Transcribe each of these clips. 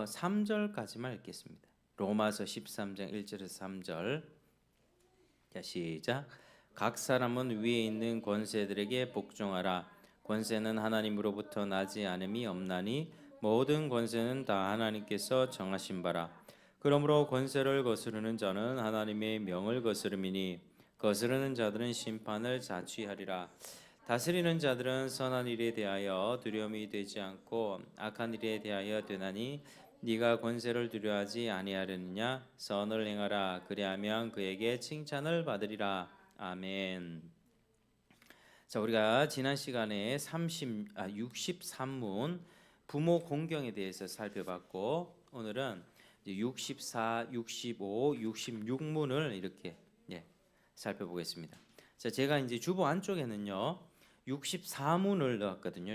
3절까지만 읽겠습니다. 로마서 13장 1절에서 3절. 자, 시작. 각 사람은 위에 있는 권세들에게 복종하라. 권세는 하나님으로부터 나지 않음이 없나니 모든 권세는 다 하나님께서 정하신 바라. 그러므로 권세를 거스르는 자는 하나님의 명을 거스름이니 거스르는 자들은 심판을 자취하리라. 다스리는 자들은 선한 일에 대하여 두려움이 되지 않고 악한 일에 대하여 되나니 네가 권세를 두려워하지 아니하려느냐. 선을 행하라. 그리하면 그에게 칭찬을 받으리라. 아멘. 자, 우리가 지난 시간에 63문 부모 공경에 대해서 살펴봤고, 오늘은 64, 65, 66문을 이렇게 살펴보겠습니다. 자, 제가 이제 주보 안쪽에는요 64문을 넣었거든요.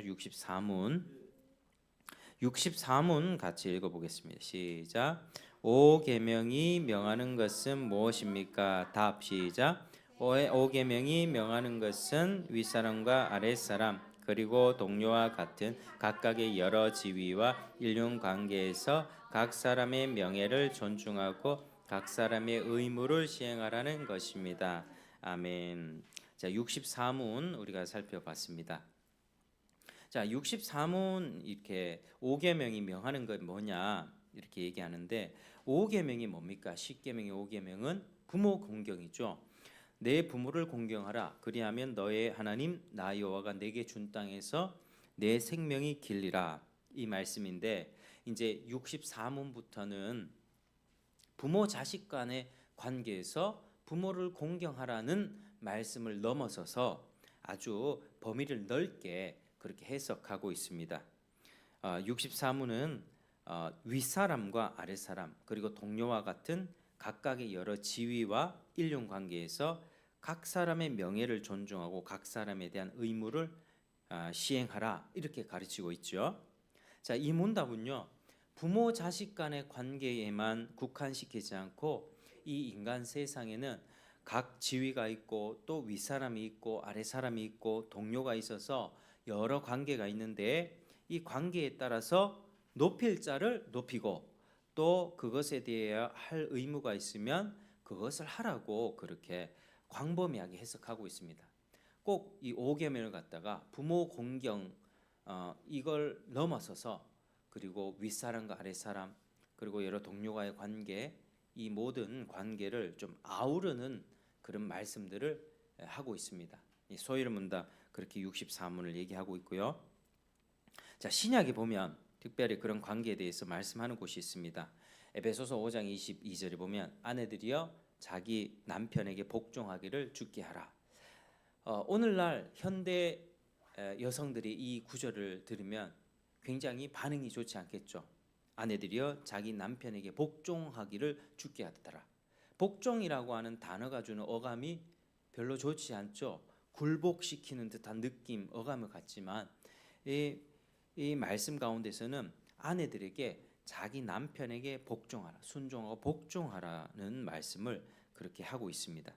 64문 같이 읽어보겠습니다. 시작. 오 계명이 명하는 것은 무엇입니까? 답. 시작. 오 계명이 명하는 것은 윗사람과 아랫사람 그리고 동료와 같은 각각의 여러 지위와 인륜 관계에서 각 사람의 명예를 존중하고 각 사람의 의무를 시행하라는 것입니다. 아멘. 자, 64문 우리가 살펴봤습니다. 자, 64문 이렇게 5계명이 명하는 것 뭐냐 이렇게 얘기하는데 5계명이 뭡니까? 10계명의 5계명은 부모 공경이죠. 내 부모를 공경하라. 그리하면 너의 하나님 나 여호와가 내게 준 땅에서 내 생명이 길리라. 이 말씀인데 이제 64문부터는 부모 자식 간의 관계에서 부모를 공경하라는 말씀을 넘어서서 아주 범위를 넓게 그렇게 해석하고 있습니다. 64문은 윗사람과 아랫사람 그리고 동료와 같은 각각의 여러 지위와 인륜 관계에서 각 사람의 명예를 존중하고 각 사람에 대한 의무를 시행하라 이렇게 가르치고 있죠. 자, 이 문답은요 부모 자식 간의 관계에만 국한시키지 않고 이 인간 세상에는 각 지위가 있고 또 윗사람이 있고 아랫사람이 있고 동료가 있어서 여러 관계가 있는데 이 관계에 따라서 높일 자를 높이고 또 그것에 대해 할 의무가 있으면 그것을 하라고 그렇게 광범위하게 해석하고 있습니다. 꼭 이 5계명을 갖다가 부모 공경 이걸 넘어서서 그리고 윗사람과 아랫사람 그리고 여러 동료와의 관계 이 모든 관계를 좀 아우르는 그런 말씀들을 하고 있습니다. 소위를 문답 그렇게 64문을 얘기하고 있고요. 자, 신약에 보면 특별히 그런 관계에 대해서 말씀하는 곳이 있습니다. 에베소서 5장 22절에 보면 아내들이여 자기 남편에게 복종하기를 주께 하라. 오늘날 현대 여성들이 이 구절을 들으면 굉장히 반응이 좋지 않겠죠. 아내들이여 자기 남편에게 복종하기를 주께 하더라. 복종이라고 하는 단어가 주는 어감이 별로 좋지 않죠. 굴복시키는 듯한 느낌, 어감을 갖지만 이 말씀 가운데서는 아내들에게 자기 남편에게 복종하라, 순종하고 복종하라는 말씀을 그렇게 하고 있습니다.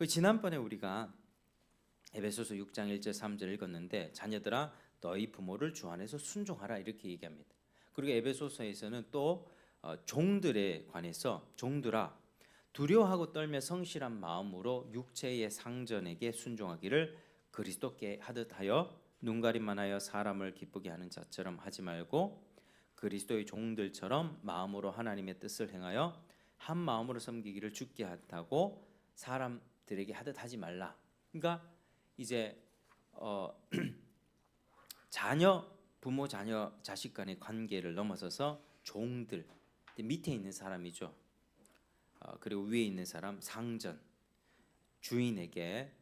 지난번에 우리가 에베소서 6장 1절 3절 읽었는데 자녀들아 너희 부모를 주 안에서 순종하라 이렇게 얘기합니다. 그리고 에베소서에서는 또 종들에 관해서 종들아 두려워하고 떨며 성실한 마음으로 육체의 상전에게 순종하기를 그리스도께 하듯 하여 눈가림만 하여 사람을 기쁘게 하는 자처럼 하지 말고 그리스도의 종들처럼 마음으로 하나님의 뜻을 행하여 한 마음으로 섬기기를 주께 하다고 사람들에게 하듯 하지 말라. 그러니까 이제 자녀 부모 자녀 자식 간의 관계를 넘어서서 종들 밑에 있는 사람이죠. 그리고 위에 있는 사람 상전 주인에게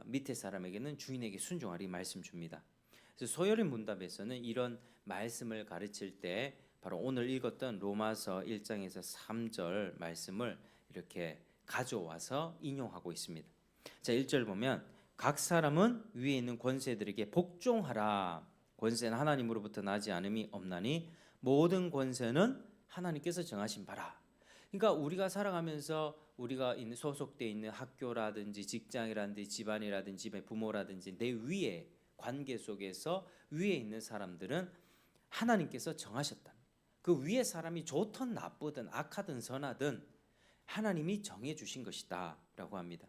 밑에 사람에게는 주인에게 순종하리 말씀 줍니다. 그래서 소요리 문답에서는 이런 말씀을 가르칠 때 바로 오늘 읽었던 로마서 1장에서 3절 말씀을 이렇게 가져와서 인용하고 있습니다. 자, 1절 보면 각 사람은 위에 있는 권세들에게 복종하라. 권세는 하나님으로부터 나지 않음이 없나니 모든 권세는 하나님께서 정하신 바라. 그러니까 우리가 살아가면서 우리가 소속돼 있는 학교라든지 직장이라든지 집안이라든지 집의 부모라든지 내 위에 관계 속에서 위에 있는 사람들은 하나님께서 정하셨다. 그 위에 사람이 좋든 나쁘든 악하든 선하든 하나님이 정해 주신 것이다라고 합니다.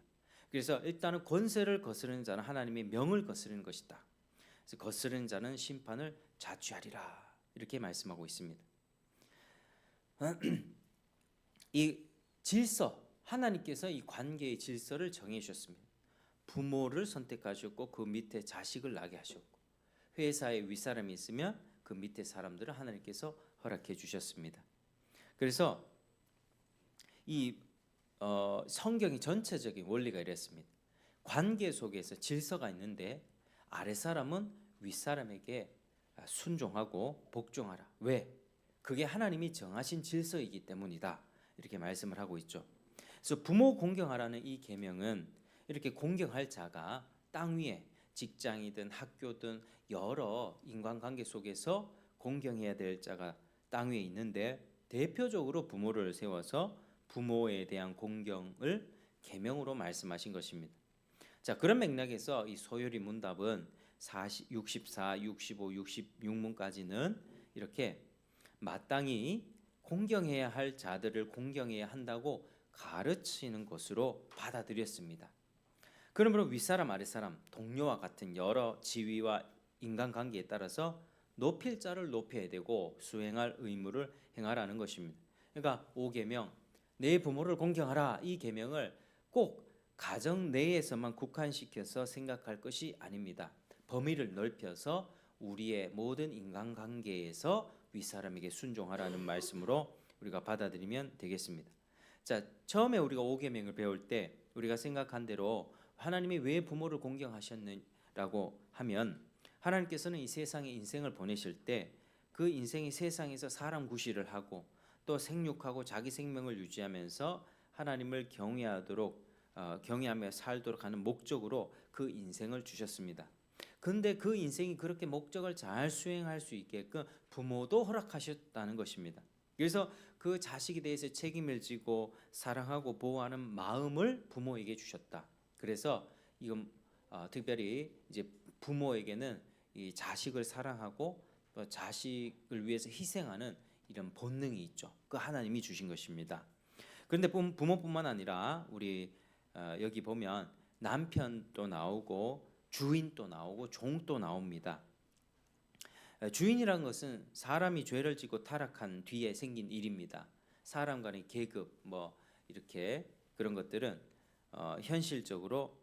그래서 일단은 권세를 거스르는 자는 하나님의 명을 거스르는 것이다. 그래서 거스르는 자는 심판을 자취하리라 이렇게 말씀하고 있습니다. 이 질서, 하나님께서 이 관계의 질서를 정해 주셨습니다. 부모를 선택하셨고 그 밑에 자식을 나게 하셨고, 회사에 윗사람이 있으면 그 밑에 사람들을 하나님께서 허락해 주셨습니다. 그래서 이 성경의 전체적인 원리가 이랬습니다. 관계 속에서 질서가 있는데 아랫사람은 윗사람에게 순종하고 복종하라. 왜? 그게 하나님이 정하신 질서이기 때문이다. 이렇게 말씀을 하고 있죠. 그래서 부모 공경하라는 이 계명은 이렇게 공경할 자가 땅 위에 직장이든 학교든 여러 인간관계 속에서 공경해야 될 자가 땅 위에 있는데 대표적으로 부모를 세워서 부모에 대한 공경을 계명으로 말씀하신 것입니다. 자, 그런 맥락에서 이 소요리 문답은 64, 65, 66문까지는 이렇게 마땅히 공경해야 할 자들을 공경해야 한다고 가르치는 것으로 받아들였습니다. 그러므로 윗사람 아랫사람 동료와 같은 여러 지위와 인간관계에 따라서 높일 자를 높여야 되고 수행할 의무를 행하라는 것입니다. 그러니까 5계명 내 부모를 공경하라 이 계명을 꼭 가정 내에서만 국한시켜서 생각할 것이 아닙니다. 범위를 넓혀서 우리의 모든 인간관계에서 윗사람에게 순종하라는 말씀으로 우리가 받아들이면 되겠습니다. 자, 처음에 우리가 5계명을 배울 때 우리가 생각한 대로 하나님이 왜 부모를 공경하셨느라고 하면 하나님께서는 이 세상에 인생을 보내실 때 그 인생이 세상에서 사람 구실을 하고 또 생육하고 자기 생명을 유지하면서 하나님을 경외하며 살도록 하는 목적으로 그 인생을 주셨습니다. 근데 그 인생이 그렇게 목적을 잘 수행할 수 있게끔 부모도 허락하셨다는 것입니다. 그래서 그 자식에 대해서 책임을 지고 사랑하고 보호하는 마음을 부모에게 주셨다. 그래서 이건 특별히 이제 부모에게는 이 자식을 사랑하고 또 자식을 위해서 희생하는 이런 본능이 있죠. 그 하나님이 주신 것입니다. 그런데 부모뿐만 아니라 우리 여기 보면 남편도 나오고 주인도 나오고 종도 나옵니다. 주인이란 것은 사람이 죄를 짓고 타락한 뒤에 생긴 일입니다. 사람 간의 계급 뭐 이렇게 그런 것들은 현실적으로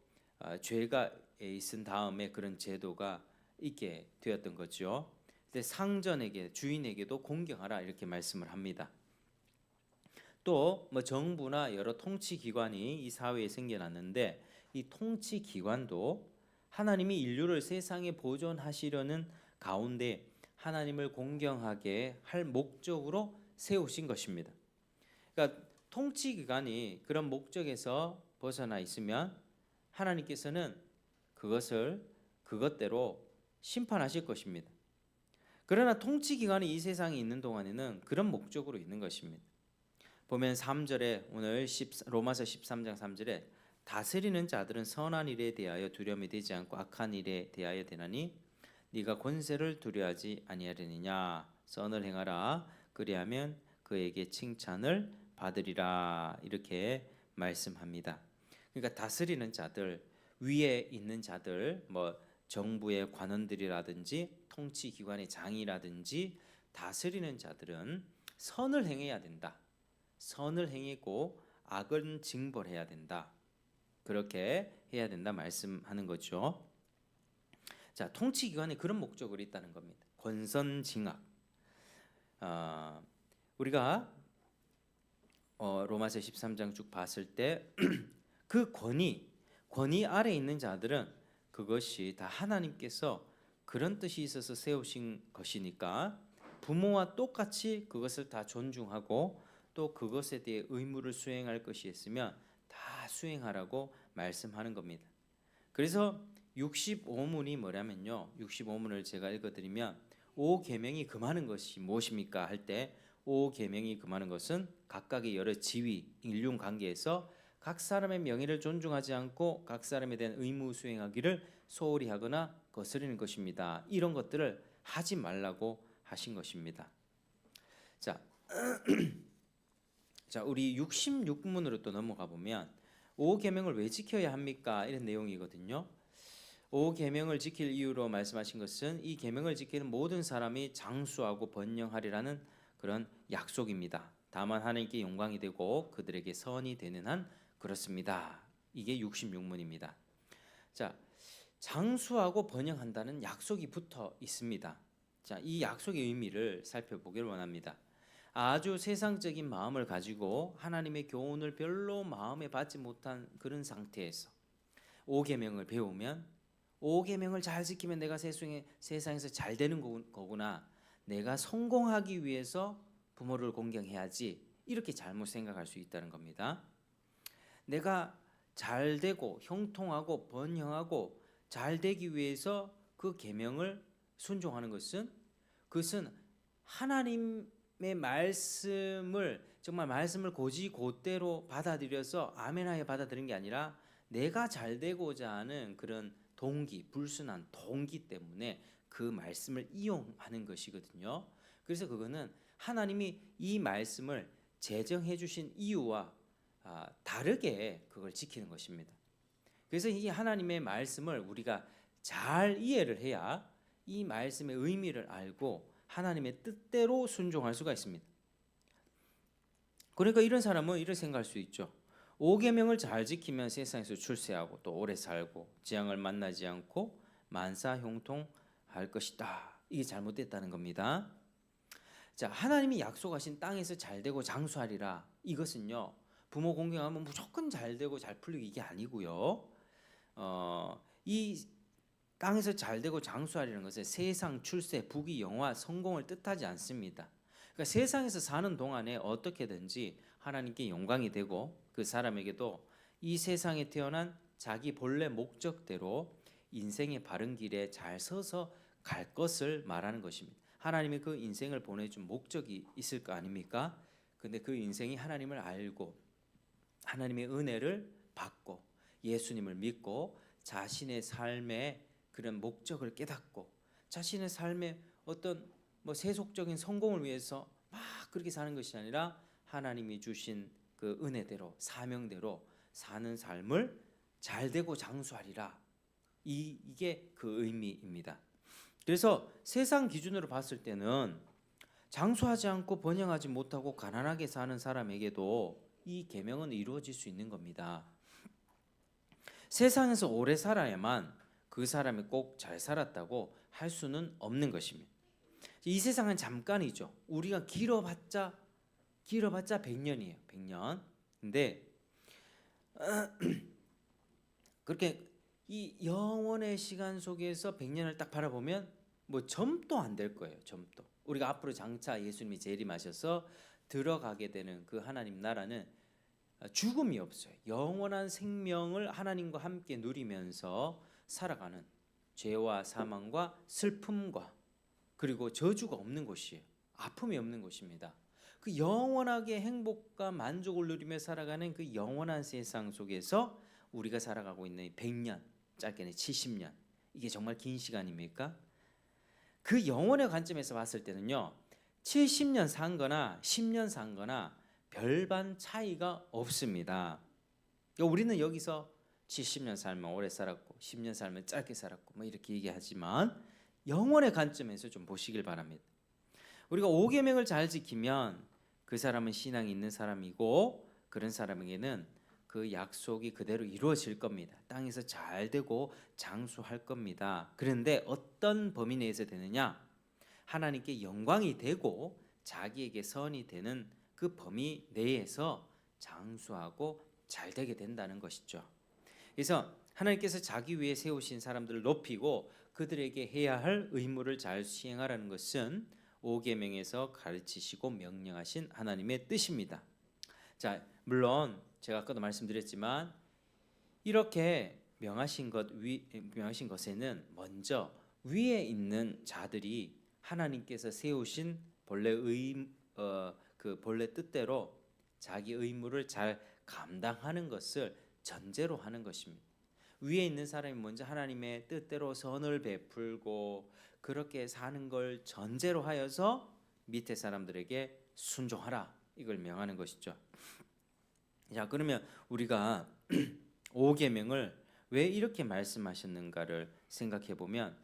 죄가 있은 다음에 그런 제도가 있게 되었던 거죠. 근데 상전에게 주인에게도 공경하라 이렇게 말씀을 합니다. 또 뭐 정부나 여러 통치 기관이 이 사회에 생겨났는데 이 통치 기관도 하나님이 인류를 세상에 보존하시려는 가운데 하나님을 공경하게 할 목적으로 세우신 것입니다. 그러니까 통치 기관이 그런 목적에서 벗어나 있으면 하나님께서는 그것대로 심판하실 것입니다. 그러나 통치 기관이 이 세상에 있는 동안에는 그런 목적으로 있는 것입니다. 보면 3절에 오늘 로마서 13장 3절에 다스리는 자들은 선한 일에 대하여 두려움이 되지 않고 악한 일에 대하여 되나니 네가 권세를 두려워하지 아니하려느냐 선을 행하라 그리하면 그에게 칭찬을 받으리라 이렇게 말씀합니다. 그러니까 다스리는 자들 위에 있는 자들 뭐 정부의 관원들이라든지 통치 기관의 장이라든지 다스리는 자들은 선을 행해야 된다. 선을 행하고 악은 징벌해야 된다. 그렇게 해야 된다 말씀하는 거죠. 자, 통치 기관에 그런 목적으로 있다는 겁니다. 권선징악. 우리가 로마서 13장 쭉 봤을 때 그 권위 아래 있는 자들은 그것이 다 하나님께서 그런 뜻이 있어서 세우신 것이니까 부모와 똑같이 그것을 다 존중하고 또 그것에 대해 의무를 수행할 것이 있으면 다 수행하라고 말씀하는 겁니다. 그래서 65문이 뭐냐면요. 65문을 제가 읽어드리면 5계명이 금하는 것이 무엇입니까? 할 때 5계명이 금하는 것은 각각의 여러 지위, 인륜 관계에서 각 사람의 명예를 존중하지 않고 각 사람에 대한 의무 수행하기를 소홀히 하거나 거스르는 것입니다. 이런 것들을 하지 말라고 하신 것입니다. 자, 자, 우리 66문으로 또 넘어가 보면 5계명을 왜 지켜야 합니까? 이런 내용이거든요. 5계명을 지킬 이유로 말씀하신 것은 이 계명을 지키는 모든 사람이 장수하고 번영하리라는 그런 약속입니다. 다만 하나님께 영광이 되고 그들에게 선이 되는 한 그렇습니다. 이게 66문입니다. 자, 장수하고 번영한다는 약속이 붙어 있습니다. 자, 이 약속의 의미를 살펴보길 원합니다. 아주 세상적인 마음을 가지고 하나님의 교훈을 별로 마음에 받지 못한 그런 상태에서 5계명을 배우면 5계명을 잘 지키면 내가 세상에서 잘 되는 거구나. 내가 성공하기 위해서 부모를 공경해야지. 이렇게 잘못 생각할 수 있다는 겁니다. 내가 잘 되고 형통하고 번영하고 잘 되기 위해서 그 계명을 순종하는 것은 그것은 하나님의 말씀을 정말 말씀을 고지고대로 받아들여서 아멘하여 받아들이는 게 아니라 내가 잘 되고자 하는 그런 동기, 불순한 동기 때문에 그 말씀을 이용하는 것이거든요. 그래서 그거는 하나님이 이 말씀을 제정해 주신 이유와 다르게 그걸 지키는 것입니다. 그래서 이 하나님의 말씀을 우리가 잘 이해를 해야 이 말씀의 의미를 알고 하나님의 뜻대로 순종할 수가 있습니다. 그러니까 이런 사람은 이렇게 생각할 수 있죠. 5계명을 잘 지키면 세상에서 출세하고 또 오래 살고 재앙을 만나지 않고 만사 형통할 것이다. 이게 잘못됐다는 겁니다. 자, 하나님이 약속하신 땅에서 잘 되고 장수하리라. 이것은요, 부모 공경하면 무조건 잘 되고 잘 풀리고 이게 아니고요. 이 땅에서 잘 되고 장수하리라는 것은 세상, 출세, 부귀, 영화, 성공을 뜻하지 않습니다. 그러니까 세상에서 사는 동안에 어떻게든지 하나님께 영광이 되고 그 사람에게도 이 세상에 태어난 자기 본래 목적대로 인생의 바른 길에 잘 서서 갈 것을 말하는 것입니다. 하나님이 그 인생을 보내준 목적이 있을 거 아닙니까? 근데 그 인생이 하나님을 알고 하나님의 은혜를 받고 예수님을 믿고 자신의 삶의 그런 목적을 깨닫고 자신의 삶의 어떤 세속적인 성공을 위해서 막 그렇게 사는 것이 아니라 하나님이 주신 그 은혜대로 사명대로 사는 삶을 잘 되고 장수하리라. 이게 그 의미입니다. 그래서 세상 기준으로 봤을 때는 장수하지 않고 번영하지 못하고 가난하게 사는 사람에게도 이 계명은 이루어질 수 있는 겁니다. 세상에서 오래 살아야만 그 사람이 꼭 잘 살았다고 할 수는 없는 것입니다. 이 세상은 잠깐이죠. 우리가 길어봤자 100년이에요. 100년. 근데 그렇게 이 영원의 시간 속에서 100년을 딱 바라보면 점도 안 될 거예요. 점도. 우리가 앞으로 장차 예수님이 재림하셔서 들어가게 되는 그 하나님 나라는 죽음이 없어요. 영원한 생명을 하나님과 함께 누리면서 살아가는 죄와 사망과 슬픔과 그리고 저주가 없는 곳이에요. 아픔이 없는 곳입니다. 그 영원하게 행복과 만족을 누리며 살아가는 그 영원한 세상 속에서 우리가 살아가고 있는 100년, 짧게는 70년, 이게 정말 긴 시간입니까? 그 영원의 관점에서 봤을 때는요, 70년 산 거나 10년 산 거나 별반 차이가 없습니다. 그러니까 우리는 여기서 70년 살면 오래 살았고 10년 살면 짧게 살았고 이렇게 얘기하지만 영원의 관점에서 좀 보시길 바랍니다. 우리가 5계명을 잘 지키면 그 사람은 신앙이 있는 사람이고 그런 사람에게는 그 약속이 그대로 이루어질 겁니다. 땅에서 잘 되고 장수할 겁니다. 그런데 어떤 범위 내에서 되느냐? 하나님께 영광이 되고 자기에게 선이 되는 그 범위 내에서 장수하고 잘 되게 된다는 것이죠. 그래서 하나님께서 자기 위에 세우신 사람들을 높이고 그들에게 해야 할 의무를 잘 수행하라는 것은 5계명에서 가르치시고 명령하신 하나님의 뜻입니다. 자, 물론 제가 아까도 말씀드렸지만 이렇게 명하신 것에는 먼저 위에 있는 자들이 하나님께서 세우신 그 본래 뜻대로 자기 의무를 잘 감당하는 것을 전제로 하는 것입니다. 위에 있는 사람이 먼저 하나님의 뜻대로 선을 베풀고 그렇게 사는 걸 전제로 하여서 밑에 사람들에게 순종하라 이걸 명하는 것이죠. 자, 그러면 우리가 5계명을 왜 이렇게 말씀하셨는가를 생각해 보면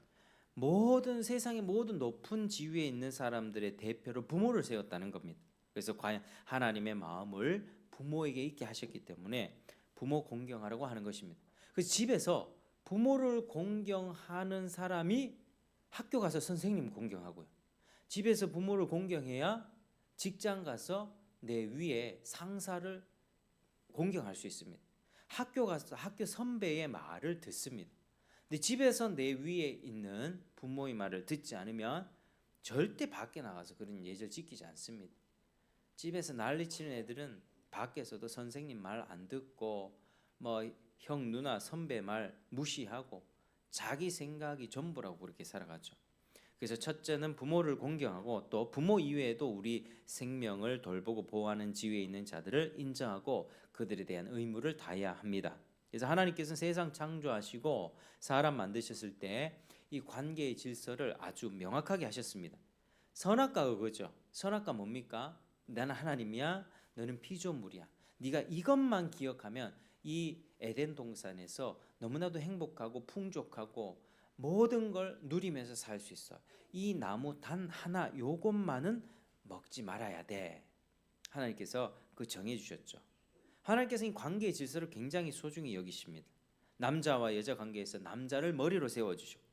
모든 세상의 모든 높은 지위에 있는 사람들의 대표로 부모를 세웠다는 겁니다. 그래서 과연 하나님의 마음을 부모에게 있게 하셨기 때문에 부모 공경하라고 하는 것입니다. 그래서 집에서 부모를 공경하는 사람이 학교 가서 선생님 공경하고요. 집에서 부모를 공경해야 직장 가서 내 위에 상사를 공경할 수 있습니다. 학교 가서 학교 선배의 말을 듣습니다. 근데 집에서 내 위에 있는 부모의 말을 듣지 않으면 절대 밖에 나가서 그런 예절 지키지 않습니다. 집에서 난리치는 애들은 밖에서도 선생님 말 안 듣고 뭐 형 누나 선배 말 무시하고 자기 생각이 전부라고 그렇게 살아가죠. 그래서 첫째는 부모를 공경하고 또 부모 이외에도 우리 생명을 돌보고 보호하는 지위에 있는 자들을 인정하고 그들에 대한 의무를 다해야 합니다. 그래서 하나님께서는 세상 창조하시고 사람 만드셨을 때 이 관계의 질서를 아주 명확하게 하셨습니다. 선악과가 그거죠. 선악과 뭡니까? 나는 하나님이야, 너는 피조물이야. 네가 이것만 기억하면 이 에덴 동산에서 너무나도 행복하고 풍족하고 모든 걸 누리면서 살 수 있어. 이 나무 단 하나 요것만은 먹지 말아야 돼. 하나님께서 그 정해 주셨죠. 하나님께서 이 관계의 질서를 굉장히 소중히 여기십니다. 남자와 여자 관계에서 남자를 머리로 세워 주시고,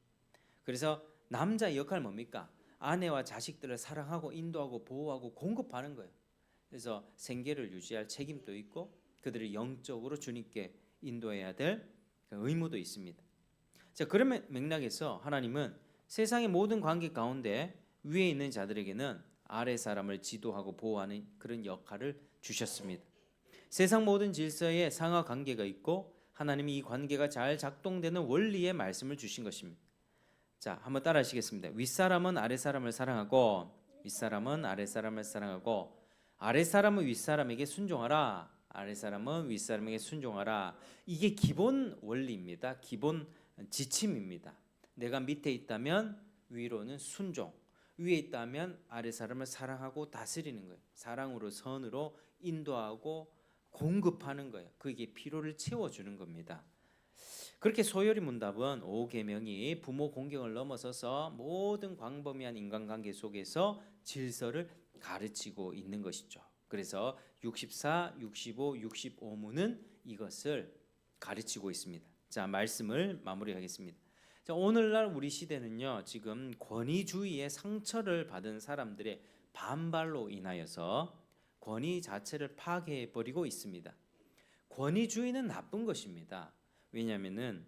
그래서 남자의 역할 뭡니까? 아내와 자식들을 사랑하고 인도하고 보호하고 공급하는 거예요. 그래서 생계를 유지할 책임도 있고 그들을 영적으로 주님께 인도해야 될 의무도 있습니다. 자, 그런 맥락에서 하나님은 세상의 모든 관계 가운데 위에 있는 자들에게는 아래 사람을 지도하고 보호하는 그런 역할을 주셨습니다. 세상 모든 질서에 상하 관계가 있고 하나님이 이 관계가 잘 작동되는 원리의 말씀을 주신 것입니다. 자, 한번 따라 하시겠습니다. 윗사람은 아랫사람을 사랑하고 윗사람은 아랫사람을 사랑하고 아랫사람은 윗사람에게 순종하라. 아랫사람은 윗사람에게 순종하라. 이게 기본 원리입니다. 기본 지침입니다. 내가 밑에 있다면 위로는 순종, 위에 있다면 아랫사람을 사랑하고 다스리는 거예요. 사랑으로 선으로 인도하고 공급하는 거예요. 그게 필요를 채워주는 겁니다. 그렇게 소요리 문답은 5계명이 부모 공경을 넘어서서 모든 광범위한 인간관계 속에서 질서를 가르치고 있는 것이죠. 그래서 64, 65, 65문은 이것을 가르치고 있습니다. 자, 말씀을 마무리하겠습니다. 자, 오늘날 우리 시대는요, 지금 권위주의의 상처를 받은 사람들의 반발로 인하여서 권위 자체를 파괴해 버리고 있습니다. 권위주의는 나쁜 것입니다. 왜냐하면은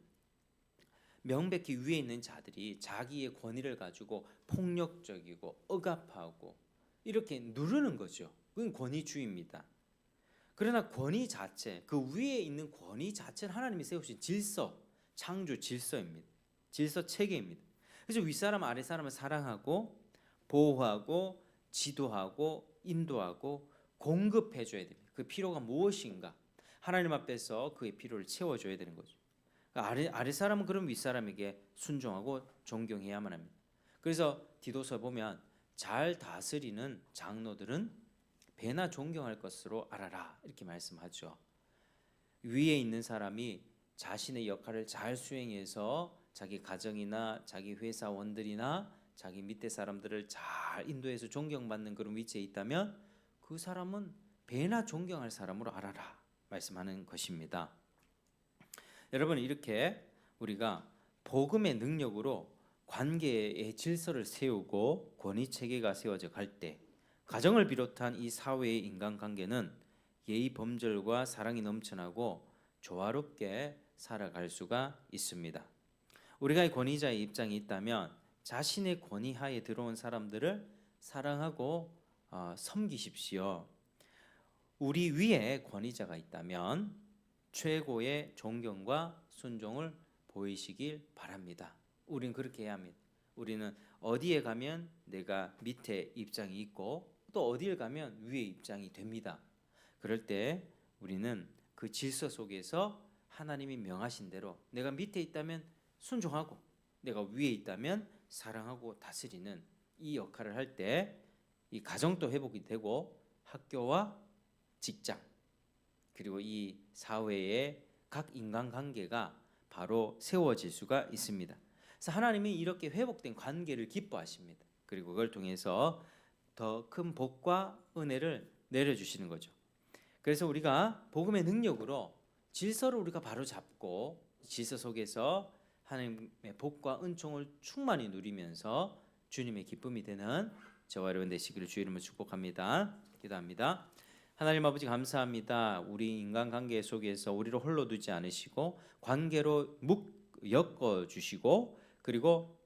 명백히 위에 있는 자들이 자기의 권위를 가지고 폭력적이고 억압하고 이렇게 누르는 거죠. 그건 권위주의입니다. 그러나 권위 자체, 그 위에 있는 권위 자체는 하나님이 세우신 질서, 창조 질서입니다. 질서 체계입니다. 그래서 윗사람 아랫사람을 사랑하고 보호하고 지도하고 인도하고 공급해 줘야 됩니다. 그 필요가 무엇인가? 하나님 앞에서 그의 필요를 채워줘야 되는 거죠. 아랫사람은 그럼 윗사람에게 순종하고 존경해야만 합니다. 그래서 디도서 보면 잘 다스리는 장로들은 배나 존경할 것으로 알아라 이렇게 말씀하죠. 위에 있는 사람이 자신의 역할을 잘 수행해서 자기 가정이나 자기 회사원들이나 자기 밑에 사람들을 잘 인도해서 존경받는 그런 위치에 있다면 그 사람은 배나 존경할 사람으로 알아라 말씀하는 것입니다. 여러분, 이렇게 우리가 복음의 능력으로 관계의 질서를 세우고 권위 체계가 세워져 갈 때 가정을 비롯한 이 사회의 인간관계는 예의 범절과 사랑이 넘쳐나고 조화롭게 살아갈 수가 있습니다. 우리가 권위자의 입장이 있다면 자신의 권위 하에 들어온 사람들을 사랑하고 섬기십시오. 우리 위에 권위자가 있다면 최고의 존경과 순종을 보이시길 바랍니다. 우리는 그렇게 해야 합니다. 우리는 어디에 가면 내가 밑에 입장이 있고 또 어디에 가면 위에 입장이 됩니다. 그럴 때 우리는 그 질서 속에서 하나님이 명하신 대로 내가 밑에 있다면 순종하고 내가 위에 있다면 사랑하고 다스리는 이 역할을 할 때 이 가정도 회복이 되고 학교와 직장 그리고 이 사회의 각 인간관계가 바로 세워질 수가 있습니다. 그래서 하나님이 이렇게 회복된 관계를 기뻐하십니다. 그리고 그걸 통해서 더 큰 복과 은혜를 내려주시는 거죠. 그래서 우리가 복음의 능력으로 질서를 우리가 바로 잡고 질서 속에서 하나님의 복과 은총을 충만히 누리면서 주님의 기쁨이 되는 저와 여러분 되시기를 주의 이름으로 축복합니다. 기도합니다. 하나님 아버지 감사합니다. 우리 인간관계 속에서 우리를 홀로 두지 않으시고 관계로 엮어 주시고 그리고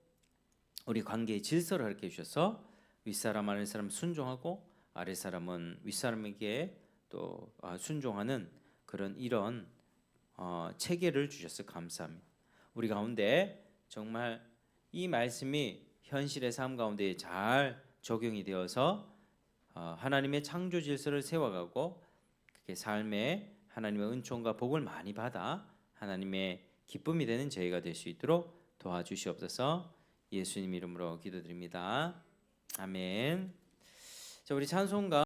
우리 관계의 질서를 가르쳐 주셔서 윗사람 아랫사람 순종하고 아랫사람은 윗사람에게 또 순종하는 그런 이런 체계를 주셔서 감사합니다. 우리 가운데 정말 이 말씀이 현실의 삶 가운데 잘 적용이 되어서 하나님의 창조 질서를 세워가고 그게 삶에 하나님의 은총과 복을 많이 받아 하나님의 기쁨이 되는 저희가 될 수 있도록 도와주시옵소서. 예수님 이름으로 기도드립니다. 아멘. 자, 우리 찬송가